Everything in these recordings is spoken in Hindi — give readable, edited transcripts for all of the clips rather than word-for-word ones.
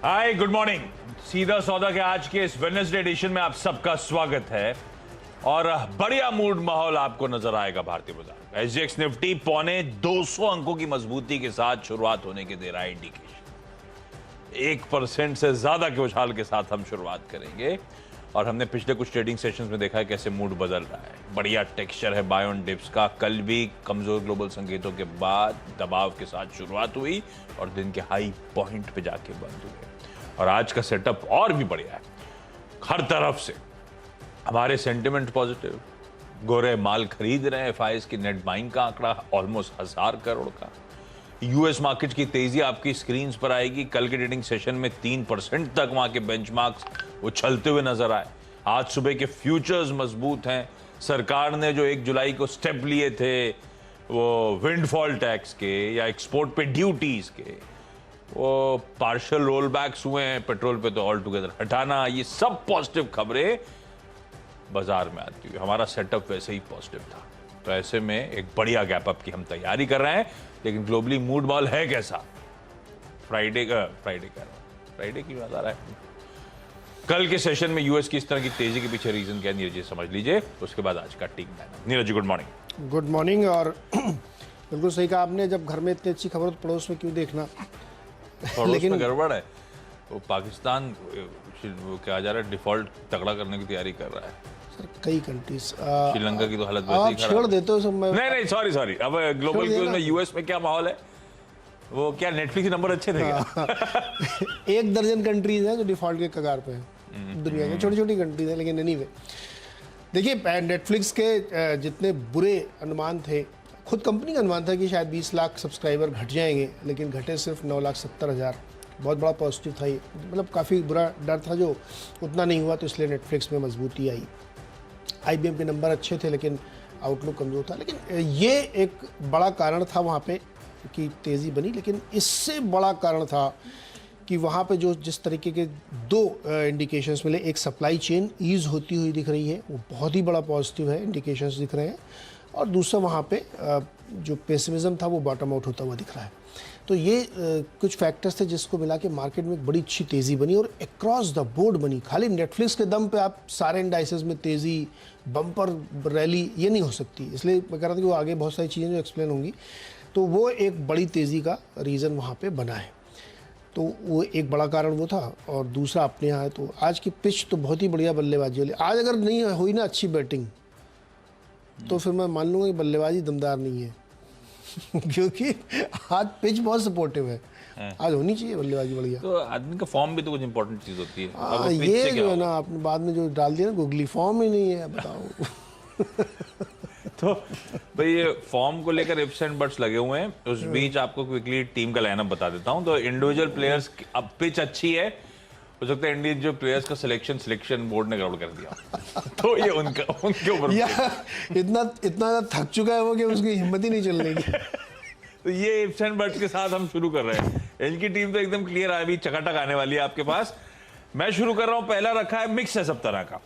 हाय, गुड मॉर्निंग। सीधा सौदा के आज के इस वेडनेसडे एडिशन में आप सबका स्वागत है और बढ़िया मूड माहौल आपको नजर आएगा। भारतीय बाजार एसजीएक्स निफ्टी 250 अंकों की मजबूती के साथ शुरुआत होने के दे रहा है इंडिकेशन। 1% से ज्यादा के उछाल के साथ हम शुरुआत करेंगे और हमने पिछले कुछ ट्रेडिंग सेशंस में देखा है कैसे मूड बदल रहा है। बढ़िया टेक्सचर है बाय ऑन डिप्स का। कल भी कमजोर ग्लोबल संकेतों के बाद दबाव के साथ शुरुआत हुई और दिन के हाई पॉइंट पे जाके बंद हुए और आज का सेटअप और भी बढ़िया है। हर तरफ से हमारे सेंटिमेंट पॉजिटिव, गोरे माल खरीद रहे हैं। एफआईएस की नेट बाइंग का आंकड़ा ऑलमोस्ट 1000 करोड़ का। यूएस मार्केट की तेजी आपकी स्क्रीन पर आएगी। कल के ट्रेडिंग सेशन में 3% तक वहां के बेंचमार्क्स उछलते हुए नजर आए। आज सुबह के फ्यूचर्स मजबूत हैं। सरकार ने जो 1 जुलाई को स्टेप लिए थे वो विंडफॉल टैक्स के या एक्सपोर्ट पे ड्यूटीज के, वो पार्शियल रोल बैक्स हुए हैं। पेट्रोल पे तो ऑल टुगेदर हटाना, ये सब पॉजिटिव खबरें बाजार में आती हुई। हमारा सेटअप वैसे ही पॉजिटिव था, तो ऐसे में एक बढ़िया गैप अप की हम तैयारी कर रहे हैं। लेकिन ग्लोबली मूड बॉल है कैसा? फ्राइडे की बात आ रहा है। कल के सेशन में यूएस की इस तरह की तेजी के पीछे रीजन क्या, नीरज जी समझ लीजिए। उसके बाद आज का team lineup. Neeraj ji good morning. Good morning. और बिल्कुल सही कहा आपने, जब घर में इतनी अच्छी खबर तो पड़ोस में क्यों देखना। लेकिन में गड़बड़ है। वो पाकिस्तान वो क्या जा रहा है, डिफॉल्ट तगड़ा करने की तैयारी कर रहा है। सर कई कंट्रीज, श्रीलंका की तो हालत वैसे ही आप छेड़ देते हो सब में। नहीं सॉरी। अब ग्लोबल क्यूज में यूएस में क्या माहौल है? वो क्या नेटफ्लिक्स के नंबर अच्छे थे क्या? 1 दर्जन कंट्रीज हैं जो डिफॉल्ट के कगार पे हैं दुनिया की। छोटी छोटी कंट्रीज हैं, लेकिन एनीवे देखिए, नेटफ्लिक्स के जितने बुरे अनुमान थे, खुद कंपनी का अनुमान था कि शायद 20 लाख सब्सक्राइबर घट जाएंगे, लेकिन घटे सिर्फ 9,70,000। बहुत बड़ा पॉजिटिव था ये, मतलब काफ़ी बुरा डर था जो उतना नहीं हुआ, तो इसलिए नेटफ्लिक्स में मजबूती आई। आईबीएम के नंबर अच्छे थे लेकिन आउटलुक कमज़ोर था। लेकिन ये एक बड़ा कारण था वहाँ पे कि तेज़ी बनी। लेकिन इससे बड़ा कारण था कि वहाँ पे जो जिस तरीके के 2 इंडिकेशंस मिले, एक सप्लाई चेन ईज होती हुई दिख रही है, वो बहुत ही बड़ा पॉजिटिव है, इंडिकेशंस दिख रहे हैं। और दूसरा वहाँ पे जो पेसिमिज्म था वो बॉटम आउट होता हुआ दिख रहा है। तो ये कुछ फैक्टर्स थे जिसको मिला के मार्केट में एक बड़ी अच्छी तेज़ी बनी और अक्रॉस द बोर्ड बनी। खाली नेटफ्लिक्स के दम पे आप सारे इंडाइसेस में तेज़ी, बम्पर रैली ये नहीं हो सकती। इसलिए मैं कह रहा था कि वो आगे बहुत सारी चीज़ें जो एक्सप्लेन होंगी, तो वो एक बड़ी तेज़ी का रीज़न वहाँ पे बना है। तो वो एक बड़ा कारण वो था। और दूसरा अपने यहाँ है, तो आज की पिच तो बहुत ही बढ़िया बल्लेबाजी वाली। आज अगर नहीं हुई ना अच्छी बैटिंग, तो फिर मैं मान लूँगा कि बल्लेबाजी दमदार नहीं है। क्योंकि आज पिच बहुत सपोर्टिव है। आज होनी चाहिए बल्लेबाजी बढ़िया। तो आदमी का फॉर्म भी तो कुछ इंपॉर्टेंट चीज होती है। ये जो है ना, आपने बाद में जो डाल दिया ना, गुगली फॉर्म ही नहीं है, बताओ। तो भाई ये फॉर्म को लेकर इफ्स एंड बट्स लगे हुए हैं। उस बीच आपको क्विकली टीम का लाइनअप बता देता हूं। तो इंडिविजुअल प्लेयर्स, अब पिच अच्छी है, हो सकता है इंडिविजुअल प्लेयर्स का सिलेक्शन बोर्ड ने गड़बड़ कर दिया। तो ये उनके ऊपर इतना थक चुका है वो कि उसकी हिम्मत ही नहीं चलने की। तो ये इफ्स एंड बट्स के साथ हम शुरू कर रहे हैं। इनकी टीम तो एकदम क्लियर है, अभी चकाटक आने वाली है आपके पास। मैं शुरू कर रहा हूं। पहला रखा है, मिक्स है सब तरह का।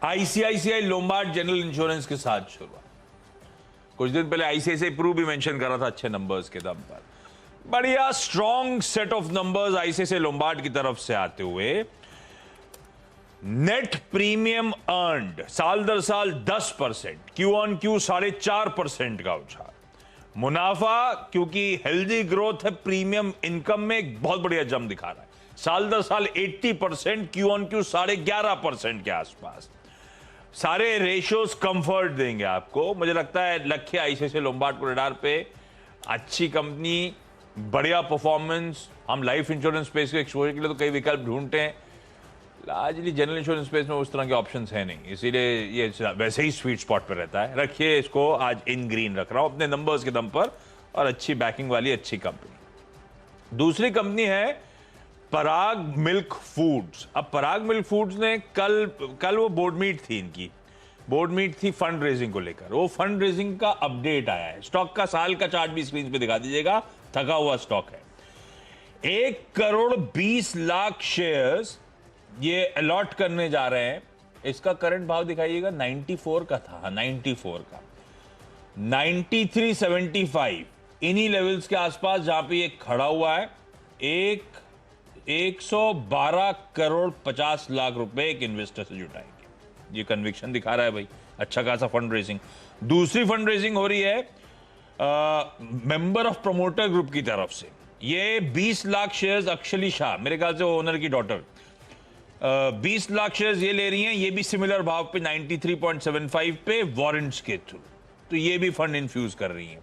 आईसीआईसीआई लोम्बार्ड जनरल इंश्योरेंस के साथ शुरुआत। कुछ दिन पहले आईसीआईसीआई प्रू भी मेंशन कर रहा था अच्छे नंबर्स के दम पर। बढ़िया strong set of numbers ICICI Lombard की तरफ से आते हुए। नेट प्रीमियम अर्न्ड साल दर साल 10%, क्यू ऑन क्यू 4.5% का उछाल। मुनाफा, क्योंकि हेल्दी ग्रोथ है प्रीमियम इनकम में, एक बहुत बढ़िया जंप दिखा रहा है। साल दर साल 80%, क्यू ऑन क्यू 11.5% के आसपास। सारे रेशियोज कंफर्ट देंगे आपको। मुझे लगता है लक्ष्य आईसीआईसीआई लोम्बार्ड को रडार पे। अच्छी कंपनी, बढ़िया परफॉर्मेंस। हम लाइफ इंश्योरेंस स्पेस के एक्सपोजर के लिए तो कई विकल्प ढूंढते हैं। लार्जली जनरल इंश्योरेंस स्पेस में उस तरह के ऑप्शंस है नहीं, इसीलिए ये वैसे ही स्वीट स्पॉट पर रहता है। रखिए इसको, आज इन ग्रीन रख रहा हूं अपने नंबर्स के दम पर, और अच्छी बैकिंग वाली अच्छी कंपनी। दूसरी कंपनी है पराग मिल्क फूड्स। अब पराग मिल्क फूड्स ने कल वो बोर्ड मीट थी, इनकी बोर्ड मीट थी फंड रेजिंग को लेकर। वो फंड रेजिंग का अपडेट आया है। स्टॉक का साल का चार्ट भी स्क्रीन पे दिखा दीजिएगा। थका हुआ स्टॉक है। 1,20,00,000 शेयर्स ये अलॉट करने जा रहे हैं। इसका करंट भाव दिखाइएगा, 94 का था, 94 का, 93.75 इन्हीं लेवल्स के आसपास जहां पे ये खड़ा हुआ है। एक 112 करोड़ 50 लाख रुपए एक इन्वेस्टर से जुटाएंगे। ये कन्विक्शन दिखा रहा है भाई, अच्छा खासा फंड रेजिंग। दूसरी फंड रेजिंग हो रही है मेंबर ऑफ प्रमोटर ग्रुप की तरफ से। ये 20 लाख शेयर्स अक्षली शाह, मेरे ख्याल से ओनर की डॉटर, 20 लाख शेयर्स ये ले रही हैं। ये भी सिमिलर भाव पे 93.75 पे वारंट्स के थ्रू। तो ये भी फंड इन्फ्यूज कर रही हैं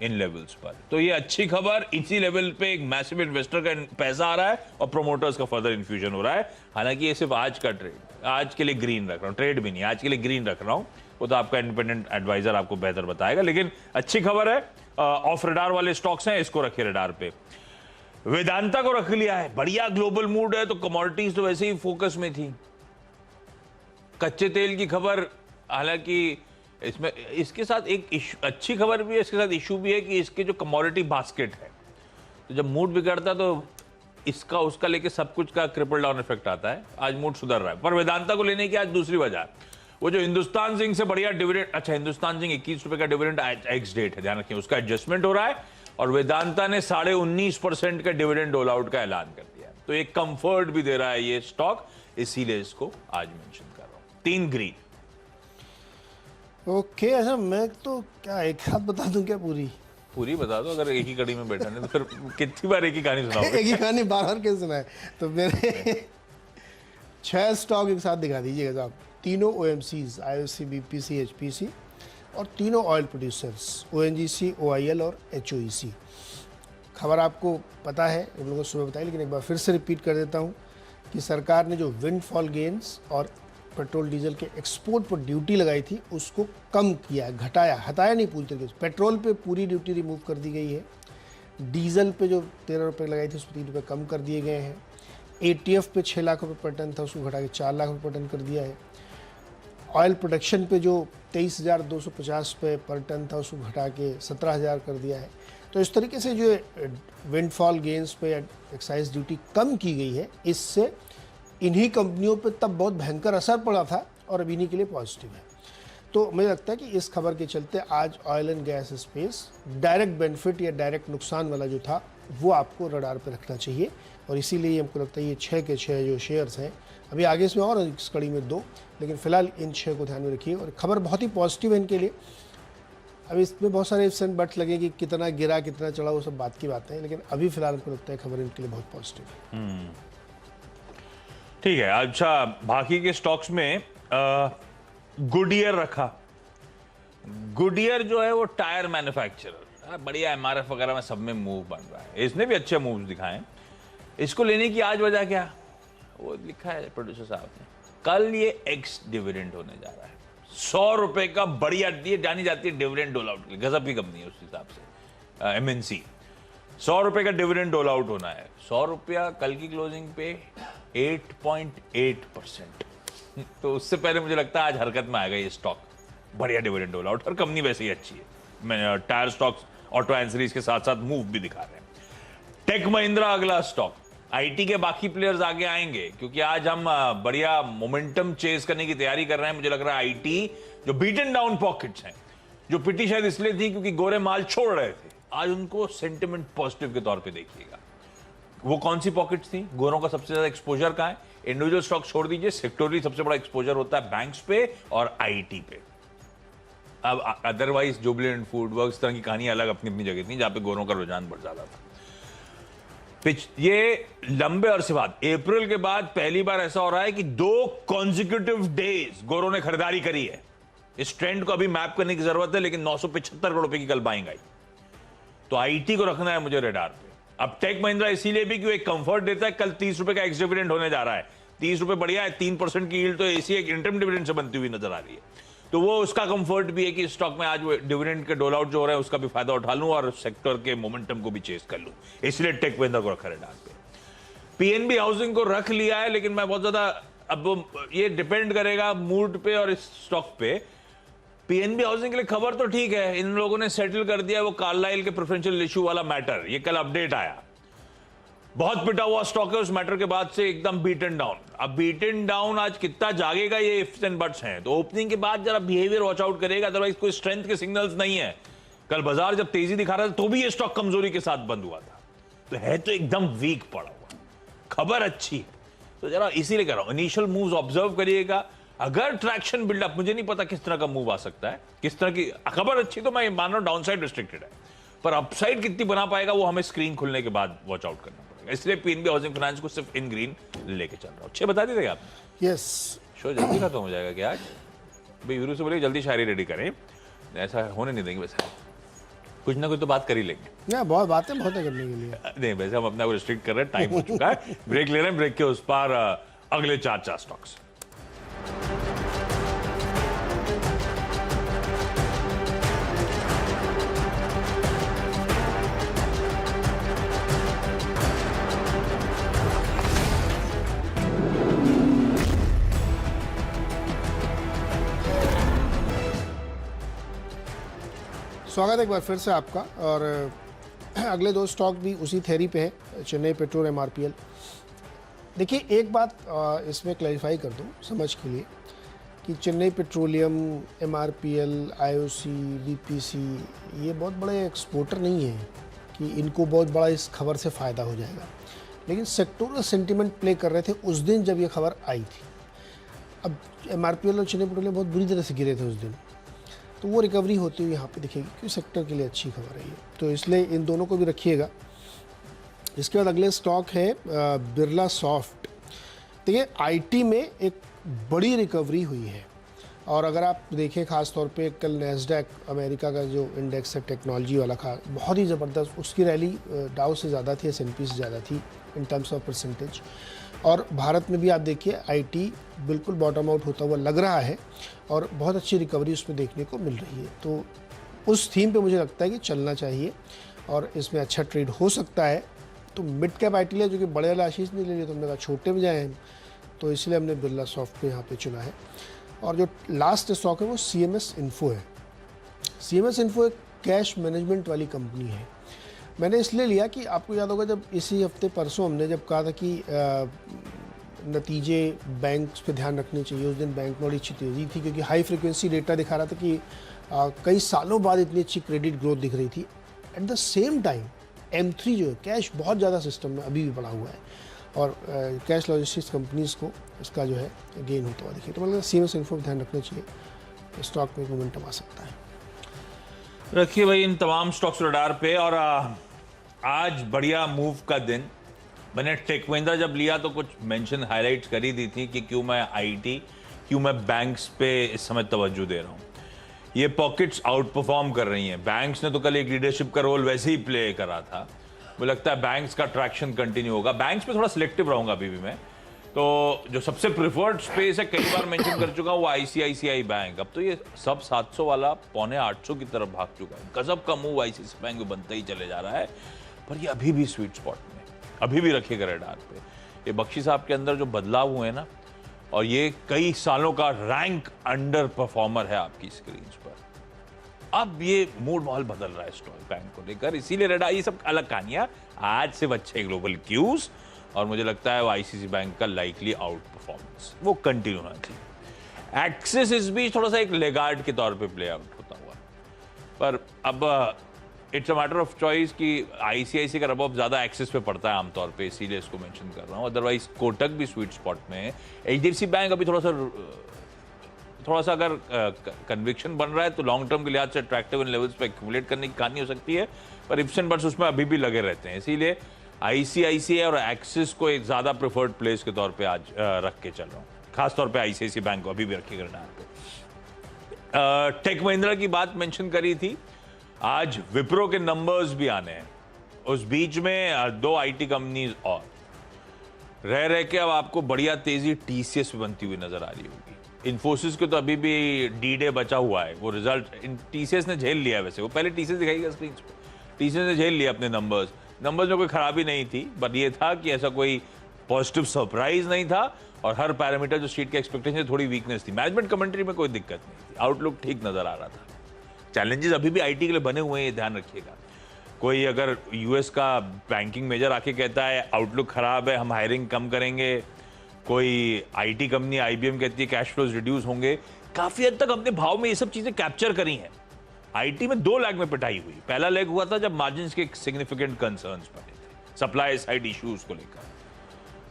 इन लेवल्स पर। तो ये अच्छी खबर, इसी लेवल पे एक मैसिव इन्वेस्टर का पैसा आ रहा है और प्रोमोटर्स का फर्दर इन्फ्यूजन हो रहा है। हालांकि ये सिर्फ आज का ट्रेड, आज के लिए ग्रीन रख रहा हूं, ट्रेड भी नहीं, आज के लिए ग्रीन रख रहा हूं। वो तो आपका इंडिपेंडेंट एडवाइजर आपको बेहतर बताएगा, लेकिन अच्छी खबर है। ऑफ रडार वाले स्टॉक्स हैं, इसको रखिए रडार पे। वेदांता को रख लिया है, बढ़िया ग्लोबल मूड है, तो कमोडिटीज तो वैसे ही फोकस में थी। कच्चे तेल की खबर, हालांकि इसमें इसके साथ एक अच्छी खबर भी है, इसके साथ इशू भी है कि इसके जो कमोडिटी बास्केट है, तो जब मूड बिगड़ता है तो इसका उसका लेके सब कुछ का ट्रिपल डाउन इफेक्ट आता है। आज मूड सुधर रहा है, पर वेदांता को लेने की आज दूसरी वजह, वो जो हिंदुस्तान जिंक से बढ़िया डिविडेंड, अच्छा हिंदुस्तान जिंक 21 रुपए का डिविडेंड एक्स डेट है, ध्यान रखिए, उसका एडजस्टमेंट हो रहा है और वेदांता ने 19.5% का डिविडेंड डोल आउट का ऐलान कर दिया है। तो एक कंफर्ट भी दे रहा है ये स्टॉक, इसीलिए इसको आज मेंशन कर रहा हूं। 3 ग्रीन। ओके, अच्छा मैं तो क्या एक हाथ बता दूं क्या? पूरी बता दो, अगर एक ही कड़ी में बैठा नहीं तो फिर कितनी बार एक ही कहानी सुनाओगे? एक ही कहानी बार-बार कैसे सुनाए? तो मेरे 6 स्टॉक एक साथ दिखा दीजिएगा साहब। तीनों OMCs, IOC, BPC, HPC और तीनों ऑयल प्रोड्यूसर्स, ONGC, OIL और HOEC। खबर आपको पता है, उन लोगों ने सुबह बताई, लेकिन एक बार फिर से रिपीट कर देता हूँ कि सरकार ने जो विंडफॉल गेन्स और पेट्रोल डीजल के एक्सपोर्ट पर ड्यूटी लगाई थी उसको कम किया, घटाया, हटाया नहीं पूरी तरीके से। पेट्रोल पे पूरी ड्यूटी रिमूव कर दी गई है। डीजल पे जो 13 रुपये लगाई थी उस पर 3 रुपये कम कर दिए गए हैं। ATF पे 6 लाख रुपये पर टन था, उसको घटा के 4 लाख रुपये पर टन कर दिया है। ऑयल प्रोडक्शन पे जो 23,250 रुपये पर टन था उसको घटा के 17,000 कर दिया है। तो इस तरीके से जो विंडफॉल गेन्स पे एक्साइज ड्यूटी कम की गई है, इससे इन्हीं कंपनियों पे तब बहुत भयंकर असर पड़ा था और अब इन्हीं के लिए पॉजिटिव है। तो मुझे लगता है कि इस खबर के चलते आज oil and gas space direct benefit या डायरेक्ट नुकसान वाला जो था वो आपको रडार पे रखना चाहिए। और इसीलिए हमको लगता है ये 6 के 6 जो शेयर्स हैं, अभी आगे इसमें और इस कड़ी में 2, लेकिन फिलहाल इन 6 को ध्यान में रखिए। और खबर बहुत ही पॉजिटिव है इनके लिए। अब इसमें बहुत सारे इफ्स एंड बट्स लगे कि कितना गिरा कितना चढ़ा, वो सब बात की बातें हैं, लेकिन अभी फिलहाल हमको लगता है खबर इनके लिए बहुत पॉजिटिव है। ठीक है। अच्छा, बाकी के स्टॉक्स में गुडियर रखा। गुडियर जो है वो टायर मैन्युफैक्चरर, बढ़िया MRF वगैरह में सब में मूव बन रहा है, इसने भी अच्छे मूव्स दिखाए। इसको लेने की आज वजह क्या, वो लिखा है प्रोड्यूसर साहब ने, कल ये एक्स डिविडेंड होने जा रहा है। 100 रुपए का बढ़िया, ये जानी जाती है डिविडेंड डोल आउट की, गजब की कंपनी है उस हिसाब से। MNC 100 रुपए का डिविडेंड डोल आउट होना है। 100 रुपया कल की क्लोजिंग पे 8.8%। तो उससे पहले मुझे लगता है आज हरकत में आएगा ये स्टॉक, बढ़िया डिविडेंड डोल आउट, और कंपनी वैसे ही अच्छी है। टायर स्टॉक्स ऑटो एंसरीज के साथ साथ मूव भी दिखा रहे हैं। टेक महिंद्रा अगला स्टॉक। IT के बाकी प्लेयर्स आगे आएंगे क्योंकि आज हम बढ़िया मोमेंटम चेस करने की तैयारी कर रहे हैं। मुझे लग रहा है IT जो बीटन डाउन पॉकेट्स हैं, जो पिटी शायद इसलिए थी क्योंकि गोरे माल छोड़ रहे थे, आज उनको सेंटिमेंट पॉजिटिव के तौर पे देखिएगा। वो कौन सी पॉकेट्स थी? गोरों का सबसे ज्यादा एक्सपोजर कहां है? इंडिविजुअल स्टॉक छोड़ दीजिए, सेक्टोरली सबसे बड़ा एक्सपोजर होता है बैंक्स पे और IT पे। अब अदरवाइज जुबिलेंट फूड वर्क्स तरह की कहानी अलग अपनी अपनी जगह थी, जहां पे गोरों का रुझान बढ़ जाता था। ये लंबे अरसे बाद, अप्रैल के बाद पहली बार ऐसा हो रहा है कि 2 कॉन्जिक्यूटिव डेज गोरों ने खरीदारी करी है। इस ट्रेंड को अभी मैप करने की जरूरत है, लेकिन 975 करोड़ रुपए की कल बाइंग आई। तो IT को रखना है मुझे रडार पे। अब टेक महिंद्रा इसीलिए भी कि एक कंफर्ट देता है, कल 30 रुपए का एक्स डिविडेंड होने जा रहा है। 30 रुपए बढ़िया है, 3% की यील्ड तो ऐसी एक इंटरम डिविडेंड से बनती हुई नजर आ रही है। तो वो उसका कंफर्ट भी है कि स्टॉक में आज डिविडेंड के डोल आउट जो हो रहा है उसका भी फायदा उठा लूं और सेक्टर के मोमेंटम को भी चेस कर लूं, इसलिए टेक महिंद्रा को रखा रडार पे। PNB हाउसिंग को रख लिया है, लेकिन मैं बहुत ज्यादा, अब ये डिपेंड करेगा मूड पे और इस स्टॉक पे। PNB हाउसिंग के लिए खबर तो ठीक है, इन लोगों ने सेटल कर दिया वो कार्लाइल के प्रेफरेंशियल इशू वाला मैटर, ये कल अपडेट आया। बहुत पिटा हुआ स्टॉक है उस मैटर के बाद से एकदम बीटन डाउन। अब बीटन डाउन आज कितना जागेगा ये इफ्स एंड बट्स हैं, तो ओपनिंग के बाद जरा बिहेवियर वॉच आउट करेगा, अदरवाइज कोई स्ट्रेंथ के सिग्नल्स नहीं है। कल बाजार जब तेजी दिखा रहा था तो भी ये स्टॉक कमजोरी के साथ बंद हुआ था, तो है तो एकदम वीक पड़ा हुआ। खबर अच्छी है, तो जरा इसीलिए कह रहा हूं इनिशियल मूव्स ऑब्जर्व करिएगा। अगर ट्रैक्शन बिल्डअप, मुझे नहीं पता किस तरह का मूव आ सकता है, किस तरह की खबर अच्छी, तो मैं मान रहा हूं डाउनसाइड रिस्ट्रिक्टेड है, पर अपसाइड कितनी बना पाएगा वो हमें स्क्रीन खुलने के बाद वॉच आउट करना पड़ेगा। इसलिए पीएनबी हाउसिंग फाइनेंस को सिर्फ इन ग्रीन लेके चल रहा हूं। 6 बता दिए आपने। यस, शो जल्दी खत्म हो जाएगा क्या आज? भाई वीरू से बोलिए जल्दी शायरी रेडी करें, ऐसा होने नहीं देंगे। वैसे कुछ ना कुछ तो बात कर ही लेंगे। बहुत बातें बहुत है करने के लिए। नहीं, वैसे हम अपना रिस्ट्रिक्ट कर रहे हैं, टाइम हो चुका है, ब्रेक ले रहे हैं। ब्रेक के उस पार अगले 4 स्टॉक्स। स्वागत है एक बार फिर से आपका। और अगले 2 स्टॉक भी उसी थ्योरी पे है, चेन्नई पेट्रोल, एमआरपीएल। देखिए एक बात इसमें क्लैरिफाई कर दूं समझ के लिए कि Chennai petroleum, MRPL, IOC, BPC ये बहुत बड़े एक्सपोर्टर नहीं हैं कि इनको बहुत बड़ा इस खबर से फ़ायदा हो जाएगा, लेकिन सेक्टोरल सेंटिमेंट प्ले कर रहे थे उस दिन जब ये खबर आई थी। अब एमआरपीएल और चेन्नई पेट्रोलियम बहुत बुरी तरह से गिरे थे उस दिन, तो वो रिकवरी होती हुई यहाँ पे दिखेगी क्योंकि सेक्टर के लिए अच्छी खबर है ये, तो इसलिए इन दोनों को भी रखिएगा। इसके बाद अगले स्टॉक है बिरला सॉफ्ट। देखिए आईटी में एक बड़ी रिकवरी हुई है, और अगर आप देखें खास तौर पे कल नैस्डैक अमेरिका का जो इंडेक्स है टेक्नोलॉजी वाला था, बहुत ही ज़बरदस्त, उसकी रैली डाउ से ज़्यादा थी, एस&पी से ज़्यादा थी इन टर्म्स ऑफ परसेंटेज। और भारत में भी आप देखिए आईटी बिल्कुल बॉटम आउट होता हुआ लग रहा है और बहुत अच्छी रिकवरी उसमें देखने को मिल रही है, तो उस थीम पे मुझे लगता है कि चलना चाहिए और इसमें अच्छा ट्रेड हो सकता है। तो मिड कैप आईटी लिया, जो कि बड़े वाला आशीष ने ले लिया, तो हमने कहा छोटे में जाए हैं, तो इसलिए हमने बिरला सॉफ्ट को यहाँ पे चुना है। और जो लास्ट स्टॉक है वो सीएमएस इन्फो है। सीएमएस इन्फो एक कैश मैनेजमेंट वाली कंपनी है। मैंने इसलिए लिया कि आपको याद होगा जब इसी हफ्ते परसों हमने जब कहा था कि नतीजे बैंक्स पे ध्यान रखने चाहिए, उस दिन बैंक में बड़ी अच्छी तेज़ी थी क्योंकि हाई फ्रिक्वेंसी डेटा दिखा रहा था कि कई सालों बाद इतनी अच्छी क्रेडिट ग्रोथ दिख रही थी। At the same time M3 जो है कैश बहुत ज़्यादा सिस्टम में अभी भी पड़ा हुआ है, और कैश लॉजिस्टिक्स कंपनीज़ को इसका जो है गेन होता हुआ दिखे, तो मतलब सीएमएस इन्फो ध्यान रखना चाहिए, स्टॉक में मोमेंटम आ सकता है। रखिए भाई इन तमाम स्टॉक्स रडार पे। और आज बढ़िया मूव का दिन। मैंने टेक महिंद्रा जब लिया तो कुछ मेंशन हाईलाइट्स कर ही दी थी कि क्यों मैं आईटी, क्यों मैं बैंक्स पे इस समय तवज्जो दे रहा हूँ। ये पॉकेट्स आउट परफॉर्म कर रही हैं। बैंक्स ने तो कल एक लीडरशिप का रोल वैसे ही प्ले करा था, मुझे लगता है बैंक्स का ट्रैक्शन कंटिन्यू होगा। बैंक्स पे थोड़ा सिलेक्टिव रहूंगा अभी भी मैं, तो जो सबसे प्रिफर्ड स्पेस है, कई बार मेंशन कर चुका हूं, वो आईसीआईसीआई बैंक। अब तो ये सब 700 वाला पौने 800 की तरफ भाग चुका है। गजब का मूव आईसीआईसीआई बैंक में बनता ही चले जा रहा है, पर ये अभी भी स्वीट स्पॉट में, अभी भी रखिएगा रडार पे। ये बख्शी साहब के अंदर जो बदलाव हुए ना, और ये कई सालों का रैंक अंडर परफॉर्मर है आपकी स्क्रीन पर। अब ये मूड माहौल बदल रहा है स्टॉक बैंक को लेकर, इसीलिए रडार, ये सब अलग कहानियां। आज से अच्छे ग्लोबल क्यूज, और मुझे लगता है वो आईसीआईसीआई बैंक का लाइकली आउट परफॉर्मेंस वो कंटिन्यू होना चाहिए। एक्सिस इस बीच थोड़ा सा एक लेगार्ड के तौर पे प्ले आउट होता हुआ, पर अब it's a matter of choice कि आईसीआईसीआई का रबॉब ज्यादा एक्सिस पे पड़ता है आमतौर पे, इसीलिए इसको मेंशन कर रहा हूँ। अदरवाइज कोटक भी स्वीट स्पॉट में है। एचडीएफसी बैंक अभी थोड़ा सा अगर कन्विक्शन बन रहा है तो लॉन्ग टर्म के लिहाज से अट्रैक्टिव इन लेवल्स पे एक्यूमुलेट करने की कहानी हो सकती है, पर इप्स एंड बट्स उसमें अभी भी लगे रहते हैं। इसीलिए आईसीआईसीआई और एक्सिस को एक ज्यादा प्रेफर्ड प्लेस के तौर पे आज रख के चल रहा हूँ। खासतौर पे आईसीआईसीआई बैंक को अभी भी रखिएगा रडार पे। टेक महिंद्रा की बात मेंशन करी थी, आज विप्रो के नंबर्स भी आने हैं। उस बीच में 2 आईटी कंपनीज और रह के अब आपको बढ़िया तेजी टीसीएस पे बनती हुई नजर आ रही होगी। इन्फोसिस को तो अभी भी डी डे बचा हुआ है, वो रिजल्ट टीसीएस ने झेल लिया है। वैसे वो पहले टीसीएस दिखाएगा स्क्रीन पे, टीसीएस ने झेल लिया अपने नंबर्स में कोई खराबी नहीं थी, बट ये था कि ऐसा कोई पॉजिटिव सरप्राइज नहीं था, और हर पैरामीटर जो स्ट्रीट के एक्सपेक्टेशन थोड़ी वीकनेस थी। मैनेजमेंट कमेंट्री में कोई दिक्कत नहीं थी, आउटलुक ठीक नजर आ रहा था। चैलेंजेस अभी भी आईटी के लिए बने हुए हैं, ये ध्यान रखिएगा। कोई अगर यूएस का बैंकिंग मेजर आके कहता है आउटलुक खराब है, हम हायरिंग कम करेंगे, कोई आईटी कंपनी आईबीएम कहती है कैश फ्लोज रिड्यूस होंगे, काफी हद तक अपने भाव में ये सब चीजें कैप्चर करी हैं। आईटी में 2 लेग में पिटाई हुई। पहला लेग हुआ था जब मार्जिन्स के सिग्निफिकेंट कंसर्न्स बने थे, सप्लाई साइड इश्यूज को लेकर।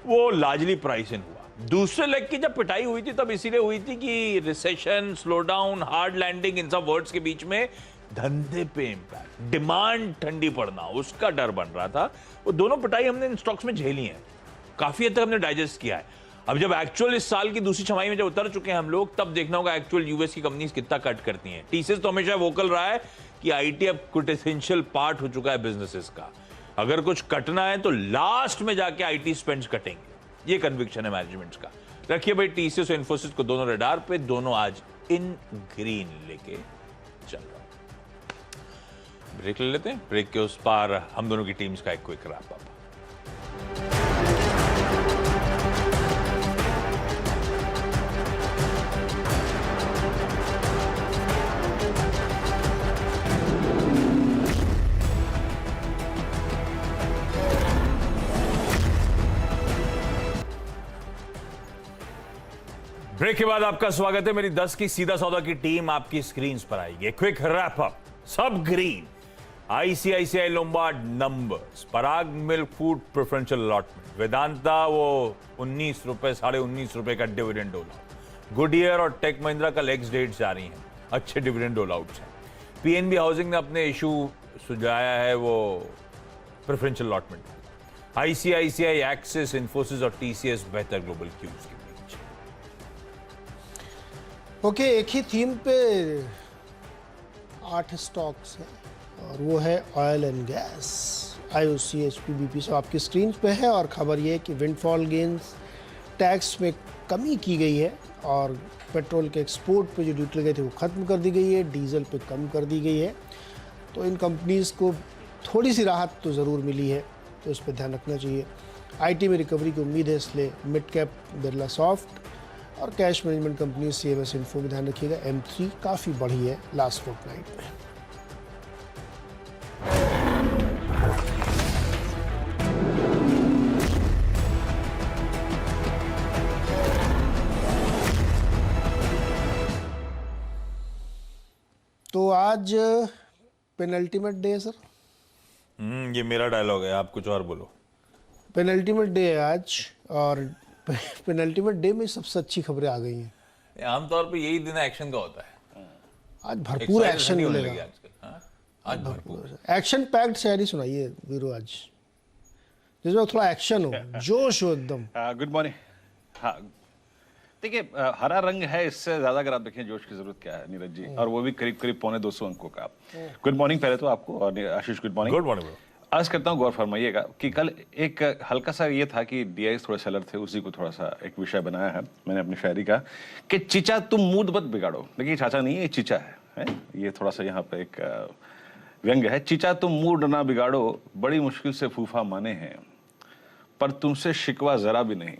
वो लार्जली प्राइस इन हुआ। दूसरे लेग की जब पिटाई हुई थी तब इसीलिए हुई थी कि recession, slow down, hard landing, इन सब वर्ड्स के बीच में धंधे पे इंपैक्ट, डिमांड ठंडी पड़ना, उसका डर बन रहा था। वो दोनों पिटाई हमने इन स्टॉक्स में झेली है, काफी हद तक हमने डाइजेस्ट किया है। अब जब एक्चुअल इस साल की दूसरी छमाही में जब उतर चुके हैं हम लोग, तब देखना होगा एक्चुअल यूएस की कंपनीज कितना कट करती हैं। टीसीएस तो हमेशा वोकल रहा है कि आईटी अब क्विटेंशियल पार्ट हो चुका है बिजनेसेस का। अगर कुछ कटना है तो लास्ट में जाके आईटी स्पेंड्स कटेंगे, ये कन्विक्शन है मैनेजमेंट्स का। रखिए भाई टीसीएस और इन्फोसिस को दोनों रडार पे, दोनों आज इन ग्रीन लेके चल रहा है। ब्रेक ले लेते हैं, ब्रेक के उस पार हम दोनों की टीम्स का एक क्विक रैप अप। ब्रेक के बाद आपका स्वागत है। मेरी 10 की सीधा सौदा की टीम आपकी स्क्रीन पर आएगी। क्विक रैप अप, सब green. ICICI Lombard numbers, Parag milk food preferential allotment, Vedanta वो 19 रुपए, 19.5 रुपए का डिविडेंड डोल आउट। गुडियर और टेक महिंद्रा कल एक्स डेट जारी हैं, अच्छे डिविडेंड डोल आउट्स हैं। पीएनबी हाउसिंग ने अपने इशू सुझाया है वो preferential allotment. ICICI, axis, Infosys और टीसीएस बेहतर ग्लोबल क्यूज के बीच। ओके, एक ही थीम पे 8 स्टॉक्स हैं और वो है ऑयल एंड गैस, आईओसी, एचपीबीपी सब आपकी स्क्रीन पे है। और खबर ये है कि विंडफॉल गेन्स टैक्स में कमी की गई है और पेट्रोल के एक्सपोर्ट पे जो ड्यूटी लगे थे वो ख़त्म कर दी गई है, डीजल पे कम कर दी गई है। तो इन कंपनीज़ को थोड़ी सी राहत तो ज़रूर मिली है, तो इस पर ध्यान रखना चाहिए। आईटी में रिकवरी की उम्मीद है, इसलिए मिड कैप बिरला सॉफ्ट और cash management company CMS info में ध्यान रखिएगा। M3 काफ़ी बढ़ी है लास्ट फोर्टनाइट में। तो आज पेनल्टीमेट डे है सर। ये मेरा डायलॉग है, आप कुछ और बोलो। पेनल्टीमेट डे है आज और पेनल्टीमेट डे में सबसे अच्छी खबरें आ गई हैं। आमतौर पे यही दिन एक्शन का होता है। आज भरपूर एक्शन होने मिलेगा। लगी आजकल। हाँ? आज भरपूर एक्शन पैक्ड शायरी सुनाइए वीरू आज, जिसमें थोड़ा एक्शन हो, जोश हो एकदम। Good morning. हाँ, देखिए, हरा रंग है, इससे ज्यादा अगर आप देखें जोश की जरूरत क्या है नीरज जी, और वो भी करीब करीब 250 अंकों का। गुड मॉर्निंग पहले तो आपको, और आशीष गुड मॉर्निंग। Good morning. आज करता हूँ, गौर फरमाइएगा कि कल एक हल्का सा ये था कि डीआईएस थोड़े सेलर थे, उसी को थोड़ा सा एक विषय बनाया है मैंने अपनी शायरी का कि चिचा तुम मूड मत बिगाड़ो। देखिए, चाचा नहीं है, ये चिचा है? ये थोड़ा सा यहाँ पे एक व्यंग्य है। चिचा तुम मूड ना बिगाड़ो, बड़ी मुश्किल से फूफा माने हैं, पर तुमसे शिकवा जरा भी नहीं,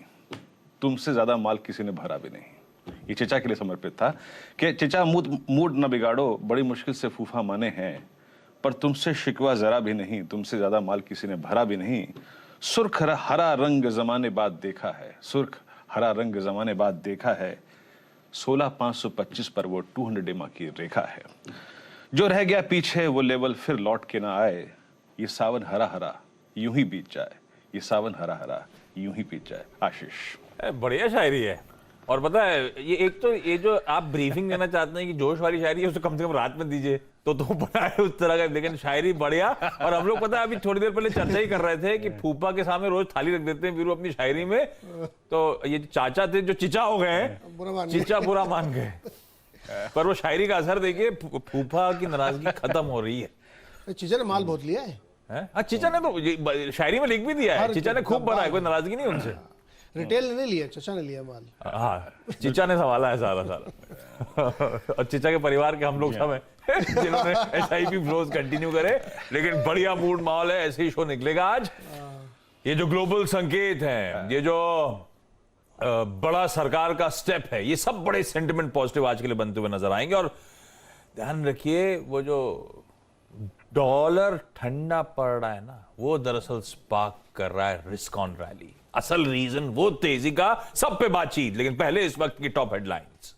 तुमसे ज्यादा माल किसी ने भरा भी नहीं। ये चिचा के लिए समर्पित था कि चिचा मूड ना बिगाड़ो, बड़ी मुश्किल से फूफा माने हैं, पर तुमसे शिकवा जरा भी नहीं, तुमसे ज्यादा माल किसी ने भरा भी नहीं। सुर्ख हरा रंग जमाने बाद देखा है, सुर्ख हरा रंग जमाने बाद देखा है, 16,525 पर वो 200 डेमा की रेखा है। जो रह गया पीछे वो लेवल फिर लौट के ना आए, ये सावन हरा हरा यूं ही बीत जाए, ये सावन हरा हरा यूं ही बीत जाए। आशीष, बढ़िया शायरी है। और पता है, ये एक तो ये जो आप ब्रीफिंग देना चाहते हैं कि जोश वाली शायरी है, उसे कम से कम रात में दीजिए तो बनाए उस तरह का। लेकिन शायरी बढ़िया। और हम लोग पता है अभी थोड़ी देर पहले चर्चा ही कर रहे थे कि फूफा के सामने रोज थाली रख देते हैं वीरू अपनी शायरी में, तो ये चाचा थे जो चिचा हो गए हैं, चिचा बुरा मान गए। पर वो शायरी का असर देखिए, फूफा की नाराजगी खत्म हो रही है। चिचा ने माल बहुत लिया है। हाँ, चिचा ने तो शायरी में लिख भी दिया है, चिचा ने खूब भरा है, कोई नाराजगी नहीं उनसे। रिटेल ने लिया, चचा ने लिया माल। हाँ, चिचा ने संभाला है सारा। और चिचा के परिवार के हम लोग सब हैं जिन्होंने एसआईपी फ्लोज कंटिन्यू करे। लेकिन बढ़िया मूड माहौल है, ऐसे ही शो निकलेगा आज। ये जो ग्लोबल संकेत हैं, ये जो बड़ा सरकार का स्टेप है, ये सब बड़े सेंटिमेंट पॉजिटिव आज के लिए बनते हुए नजर आएंगे। और ध्यान रखिए, वो जो डॉलर ठंडा पड़ रहा है ना, वो दरअसल स्पार्क कर रहा है रिस्क ऑन रैली। असल रीजन वो तेजी का, सब पे बातचीत। लेकिन पहले इस वक्त की टॉप हेडलाइंस।